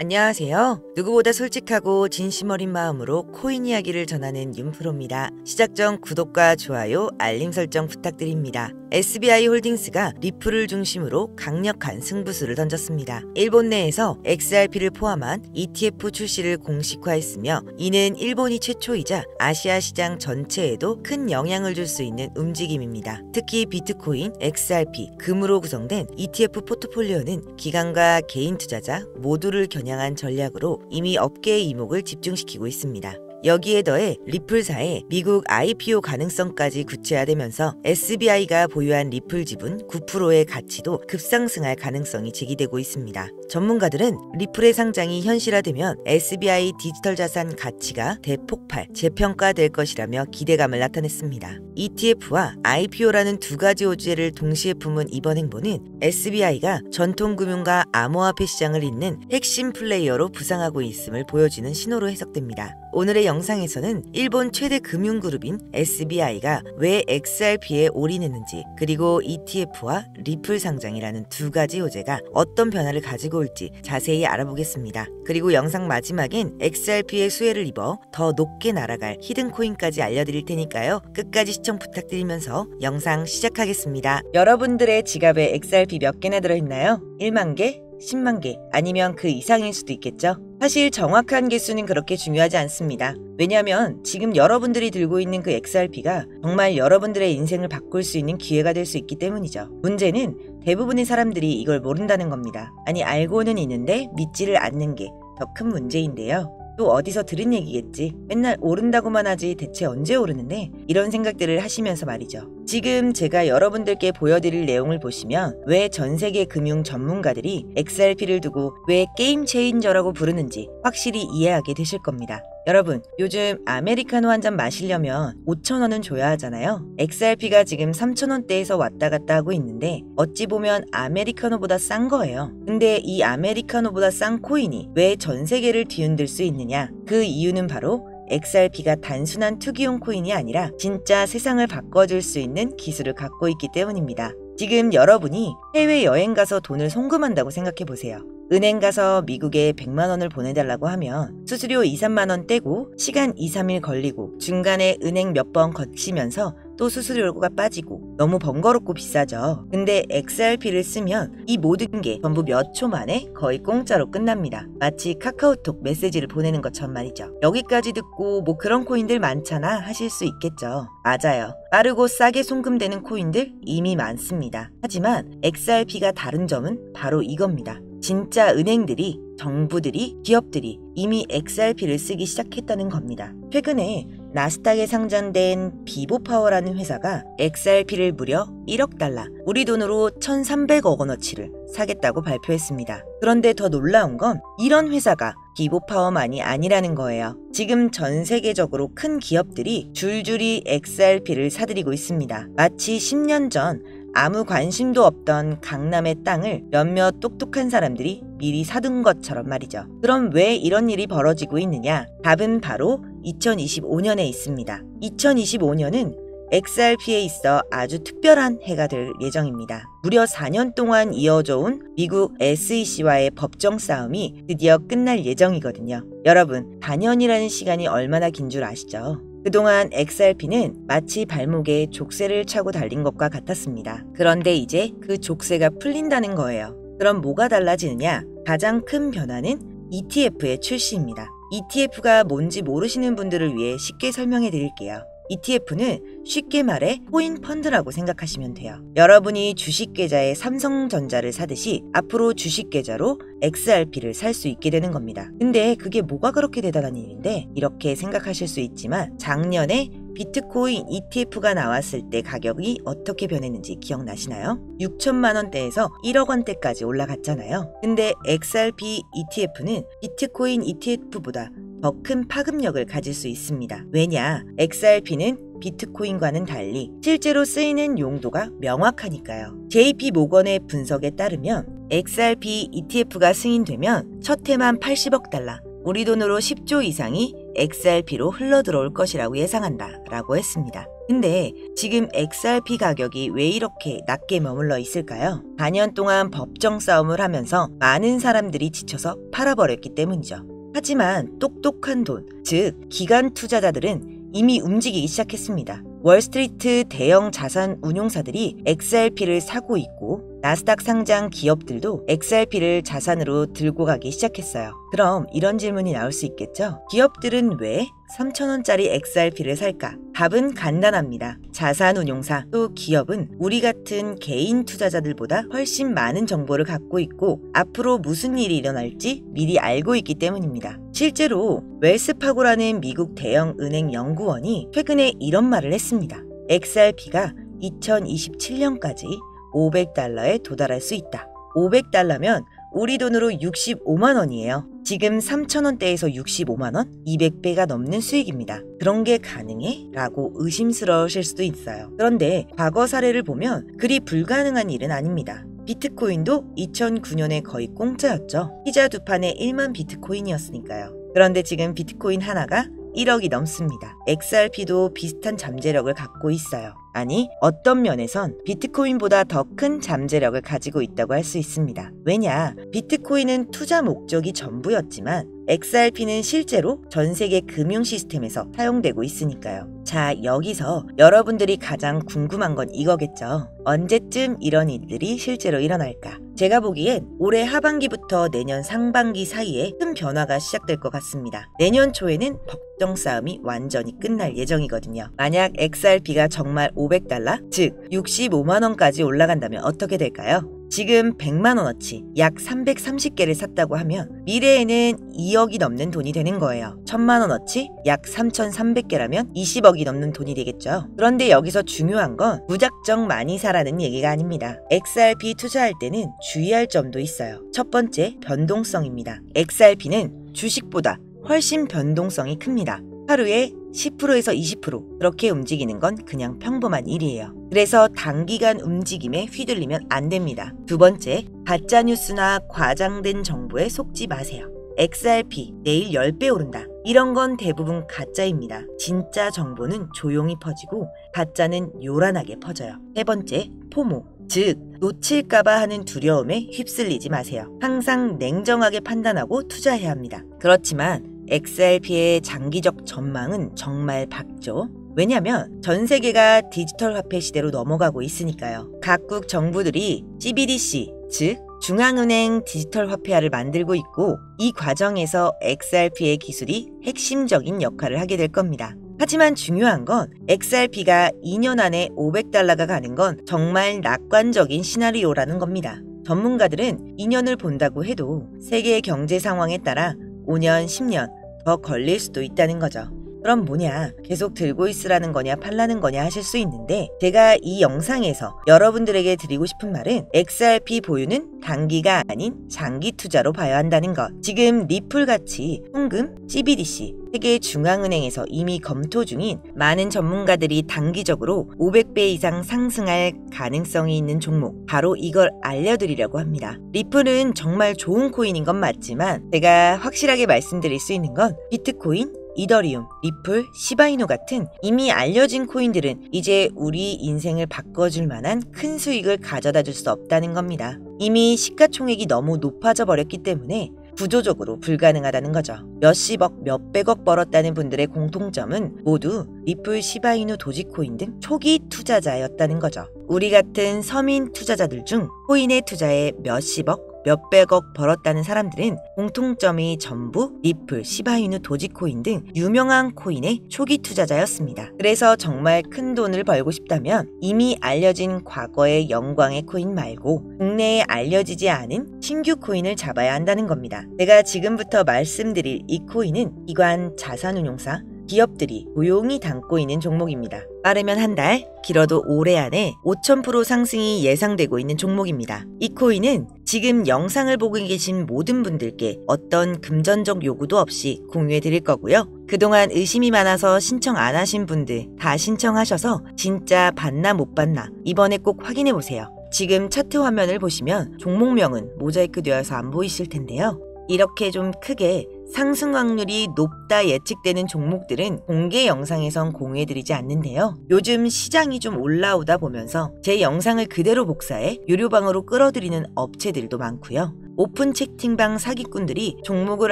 안녕하세요. 누구보다 솔직하고 진심 어린 마음으로 코인 이야기를 전하는 윤프로입니다. 시작 전 구독과 좋아요, 알림 설정 부탁드립니다. SBI홀딩스가 리플을 중심으로 강력한 승부수를 던졌습니다. 일본 내에서 XRP를 포함한 ETF 출시를 공식화했으며 이는 일본이 최초이자 아시아 시장 전체에도 큰 영향을 줄 수 있는 움직임입니다. 특히 비트코인, XRP, 금으로 구성된 ETF 포트폴리오는 기관과 개인 투자자 모두를 겨냥한 전략으로 이미 업계의 이목을 집중시키고 있습니다. 여기에 더해 리플사의 미국 IPO 가능성까지 구체화되면서 SBI가 보유한 리플 지분 9%의 가치도 급상승할 가능성이 제기되고 있습니다. 전문가들은 리플의 상장이 현실화되면 SBI 디지털 자산 가치가 대폭발, 재평가될 것이라며 기대감을 나타냈습니다. ETF와 IPO라는 두 가지 호재를 동시에 품은 이번 행보는 SBI가 전통금융과 암호화폐 시장을 잇는 핵심 플레이어로 부상하고 있음을 보여주는 신호로 해석됩니다. 오늘의 영상에서는 일본 최대 금융그룹인 SBI가 왜 XRP에 올인했는지, 그리고 ETF와 리플 상장이라는 두 가지 호재가 어떤 변화를 가지고 올지 자세히 알아보겠습니다. 그리고 영상 마지막엔 XRP의 수혜를 입어 더 높게 날아갈 히든코인까지 알려드릴 테니까요. 끝까지 시청 부탁드리면서 영상 시작하겠습니다. 여러분들의 지갑에 XRP 몇 개나 들어있나요? 1만 개? 10만 개, 아니면 그 이상일 수도 있겠죠? 사실 정확한 개수는 그렇게 중요하지 않습니다. 왜냐하면 지금 여러분들이 들고 있는 그 XRP가 정말 여러분들의 인생을 바꿀 수 있는 기회가 될 수 있기 때문이죠. 문제는 대부분의 사람들이 이걸 모른다는 겁니다. 아니, 알고는 있는데 믿지를 않는 게 더 큰 문제인데요. 또 어디서 들은 얘기겠지. 맨날 오른다고만 하지 대체 언제 오르는데? 이런 생각들을 하시면서 말이죠. 지금 제가 여러분들께 보여드릴 내용을 보시면 왜 전세계 금융 전문가들이 XRP를 두고 왜 게임 체인저라고 부르는지 확실히 이해하게 되실 겁니다. 여러분, 요즘 아메리카노 한 잔 마시려면 5,000원은 줘야 하잖아요. XRP가 지금 3,000원대에서 왔다 갔다 하고 있는데 어찌 보면 아메리카노보다 싼 거예요. 근데 이 아메리카노보다 싼 코인이 왜 전 세계를 뒤흔들 수 있느냐? 그 이유는 바로 XRP가 단순한 투기용 코인이 아니라 진짜 세상을 바꿔줄 수 있는 기술을 갖고 있기 때문입니다. 지금 여러분이 해외여행 가서 돈을 송금한다고 생각해보세요. 은행 가서 미국에 100만 원을 보내달라고 하면 수수료 2, 3만 원 떼고 시간 2, 3일 걸리고 중간에 은행 몇 번 거치면서 또 수수료가 빠지고 너무 번거롭고 비싸죠. 근데 XRP를 쓰면 이 모든 게 전부 몇 초 만에 거의 공짜로 끝납니다. 마치 카카오톡 메시지를 보내는 것처럼 말이죠. 여기까지 듣고 뭐 그런 코인들 많잖아 하실 수 있겠죠. 맞아요. 빠르고 싸게 송금되는 코인들 이미 많습니다. 하지만 XRP가 다른 점은 바로 이겁니다. 진짜 은행들이, 정부들이, 기업들이 이미 XRP를 쓰기 시작했다는 겁니다. 최근에 나스닥에 상장된 비보파워라는 회사가 XRP를 무려 1억 달러, 우리 돈으로 1,300억 원어치를 사겠다고 발표했습니다. 그런데 더 놀라운 건 이런 회사가 비보파워만이 아니라는 거예요. 지금 전 세계적으로 큰 기업들이 줄줄이 XRP를 사들이고 있습니다. 마치 10년 전 아무 관심도 없던 강남의 땅을 몇몇 똑똑한 사람들이 미리 사둔 것처럼 말이죠. 그럼 왜 이런 일이 벌어지고 있느냐? 답은 바로 2025년에 있습니다. 2025년은 XRP에 있어 아주 특별한 해가 될 예정입니다. 무려 4년 동안 이어져 온 미국 SEC와의 법정 싸움이 드디어 끝날 예정이거든요. 여러분, 4년이라는 시간이 얼마나 긴 줄 아시죠? 그동안 XRP는 마치 발목에 족쇄를 차고 달린 것과 같았습니다. 그런데 이제 그 족쇄가 풀린다는 거예요. 그럼 뭐가 달라지느냐? 가장 큰 변화는 ETF의 출시입니다. ETF가 뭔지 모르시는 분들을 위해 쉽게 설명해 드릴게요. ETF는 쉽게 말해 코인 펀드라고 생각하시면 돼요. 여러분이 주식 계좌에 삼성전자를 사듯이 앞으로 주식 계좌로 XRP를 살 수 있게 되는 겁니다. 근데 그게 뭐가 그렇게 대단한 일인데? 이렇게 생각하실 수 있지만 작년에 비트코인 ETF가 나왔을 때 가격이 어떻게 변했는지 기억나시나요? 6천만 원대에서 1억 원대까지 올라갔잖아요. 근데 XRP ETF는 비트코인 ETF보다 더 큰 파급력을 가질 수 있습니다. 왜냐? XRP는 비트코인과는 달리 실제로 쓰이는 용도가 명확하니까요. JP 모건의 분석에 따르면 XRP ETF가 승인되면 첫 해만 80억 달러, 우리 돈으로 10조 이상이 XRP로 흘러들어올 것이라고 예상한다 라고 했습니다. 근데 지금 XRP 가격이 왜 이렇게 낮게 머물러 있을까요? 4년 동안 법정 싸움을 하면서 많은 사람들이 지쳐서 팔아버렸기 때문이죠. 하지만 똑똑한 돈, 즉 기관 투자자들은 이미 움직이기 시작했습니다. 월스트리트 대형 자산 운용사들이 XRP를 사고 있고 나스닥 상장 기업들도 XRP를 자산으로 들고 가기 시작했어요. 그럼 이런 질문이 나올 수 있겠죠? 기업들은 왜 3,000원짜리 XRP를 살까? 답은 간단합니다. 자산 운용사 또 기업은 우리 같은 개인 투자자들보다 훨씬 많은 정보를 갖고 있고 앞으로 무슨 일이 일어날지 미리 알고 있기 때문입니다. 실제로 웰스파고라는 미국 대형 은행 연구원이 최근에 이런 말을 했습니다. XRP가 2027년까지 $500에 도달할 수 있다. $500면 우리 돈으로 65만 원이에요. 지금 3,000원대에서 65만 원? 200배가 넘는 수익입니다. 그런 게 가능해? 라고 의심스러우실 수도 있어요. 그런데 과거 사례를 보면 그리 불가능한 일은 아닙니다. 비트코인도 2009년에 거의 공짜였죠. 피자 두 판에 1만 비트코인이었으니까요. 그런데 지금 비트코인 하나가 1억이 넘습니다. XRP도 비슷한 잠재력을 갖고 있어요. 아니, 어떤 면에선 비트코인보다 더 큰 잠재력을 가지고 있다고 할 수 있습니다. 왜냐, 비트코인은 투자 목적이 전부였지만 XRP는 실제로 전 세계 금융 시스템에서 사용되고 있으니까요. 자, 여기서 여러분들이 가장 궁금한 건 이거겠죠. 언제쯤 이런 일들이 실제로 일어날까? 제가 보기엔 올해 하반기부터 내년 상반기 사이에 큰 변화가 시작될 것 같습니다. 내년 초에는 법정 싸움이 완전히 끝날 예정이거든요. 만약 XRP가 정말 $500, 즉 65만 원까지 올라간다면 어떻게 될까요? 지금 100만 원어치 약 330개를 샀다고 하면 미래에는 2억이 넘는 돈이 되는 거예요. 1000만 원어치 약 3300개라면 20억이 넘는 돈이 되겠죠. 그런데 여기서 중요한 건 무작정 많이 사라는 얘기가 아닙니다. XRP 투자할 때는 주의할 점도 있어요. 첫 번째, 변동성입니다. XRP는 주식보다 훨씬 변동성이 큽니다. 하루에 10%에서 20% 그렇게 움직이는 건 그냥 평범한 일이에요. 그래서 단기간 움직임에 휘둘리면 안 됩니다. 두 번째, 가짜뉴스나 과장된 정보에 속지 마세요. XRP 내일 10배 오른다. 이런 건 대부분 가짜입니다. 진짜 정보는 조용히 퍼지고 가짜는 요란하게 퍼져요. 세 번째, 포모. 즉, 놓칠까봐 하는 두려움에 휩쓸리지 마세요. 항상 냉정하게 판단하고 투자해야 합니다. 그렇지만 XRP의 장기적 전망은 정말 밝죠. 왜냐면 전 세계가 디지털 화폐 시대로 넘어가고 있으니까요. 각국 정부들이 CBDC, 즉 중앙은행 디지털 화폐화를 만들고 있고 이 과정에서 XRP의 기술이 핵심적인 역할을 하게 될 겁니다. 하지만 중요한 건 XRP가 2년 안에 $500가 가는 건 정말 낙관적인 시나리오라는 겁니다. 전문가들은 2년을 본다고 해도 세계 경제 상황에 따라 5년, 10년 더 걸릴 수도 있다는 거죠. 그럼 뭐냐, 계속 들고 있으라는 거냐 팔라는 거냐 하실 수 있는데 제가 이 영상에서 여러분들에게 드리고 싶은 말은 XRP 보유는 단기가 아닌 장기 투자로 봐야 한다는 것. 지금 리플같이 송금, CBDC, 세계 중앙은행에서 이미 검토 중인 많은 전문가들이 단기적으로 500배 이상 상승할 가능성이 있는 종목, 바로 이걸 알려드리려고 합니다. 리플은 정말 좋은 코인인 건 맞지만 제가 확실하게 말씀드릴 수 있는 건 비트코인, 이더리움, 리플, 시바이누 같은 이미 알려진 코인들은 이제 우리 인생을 바꿔줄 만한 큰 수익을 가져다 줄 수 없다는 겁니다. 이미 시가총액이 너무 높아져 버렸기 때문에 구조적으로 불가능하다는 거죠. 몇십억, 몇백억 벌었다는 분들의 공통점은 모두 리플, 시바이누, 도지코인 등 초기 투자자였다는 거죠. 우리 같은 서민 투자자들 중 코인에 투자해 몇십억, 몇백억 벌었다는 사람들은 공통점이 전부 리플, 시바이누, 도지코인 등 유명한 코인의 초기 투자자였습니다. 그래서 정말 큰 돈을 벌고 싶다면 이미 알려진 과거의 영광의 코인 말고 국내에 알려지지 않은 신규 코인을 잡아야 한다는 겁니다. 제가 지금부터 말씀드릴 이 코인은 기관 자산운용사, 기업들이 조용히 담고 있는 종목입니다. 빠르면 한 달, 길어도 올해 안에 5000% 상승이 예상되고 있는 종목입니다. 이 코인은 지금 영상을 보고 계신 모든 분들께 어떤 금전적 요구도 없이 공유해 드릴 거고요. 그동안 의심이 많아서 신청 안 하신 분들 다 신청하셔서 진짜 받나 못 받나 이번에 꼭 확인해 보세요. 지금 차트 화면을 보시면 종목명은 모자이크 되어서 안 보이실 텐데요. 이렇게 좀 크게 상승 확률이 높다 예측되는 종목들은 공개 영상에선 공유해드리지 않는데요. 요즘 시장이 좀 올라오다 보면서 제 영상을 그대로 복사해 유료방으로 끌어들이는 업체들도 많고요. 오픈 채팅방 사기꾼들이 종목을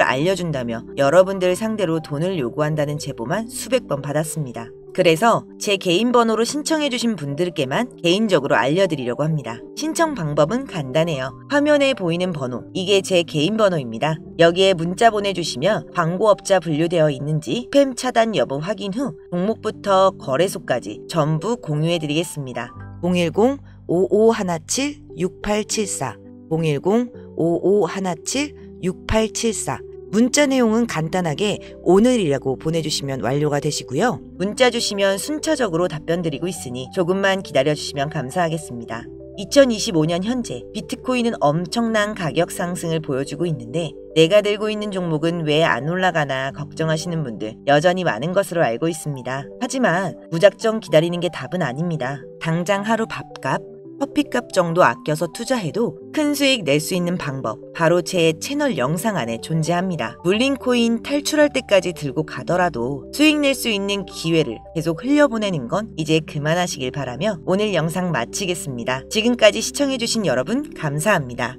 알려준다며 여러분들 상대로 돈을 요구한다는 제보만 수백 번 받았습니다. 그래서 제 개인 번호로 신청해주신 분들께만 개인적으로 알려드리려고 합니다. 신청 방법은 간단해요. 화면에 보이는 번호, 이게 제 개인 번호입니다. 여기에 문자 보내주시면 광고업자 분류되어 있는지 스팸 차단 여부 확인 후 종목부터 거래소까지 전부 공유해드리겠습니다. 010-5517-6874 010-5517-6874 문자 내용은 간단하게 오늘이라고 보내주시면 완료가 되시고요. 문자 주시면 순차적으로 답변 드리고 있으니 조금만 기다려주시면 감사하겠습니다. 2025년 현재 비트코인은 엄청난 가격 상승을 보여주고 있는데 내가 들고 있는 종목은 왜 안 올라가나 걱정하시는 분들 여전히 많은 것으로 알고 있습니다. 하지만 무작정 기다리는 게 답은 아닙니다. 당장 하루 밥값, 커피값 정도 아껴서 투자해도 큰 수익 낼 수 있는 방법 바로 제 채널 영상 안에 존재합니다. 눌린 코인 탈출할 때까지 들고 가더라도 수익 낼 수 있는 기회를 계속 흘려보내는 건 이제 그만하시길 바라며 오늘 영상 마치겠습니다. 지금까지 시청해주신 여러분 감사합니다.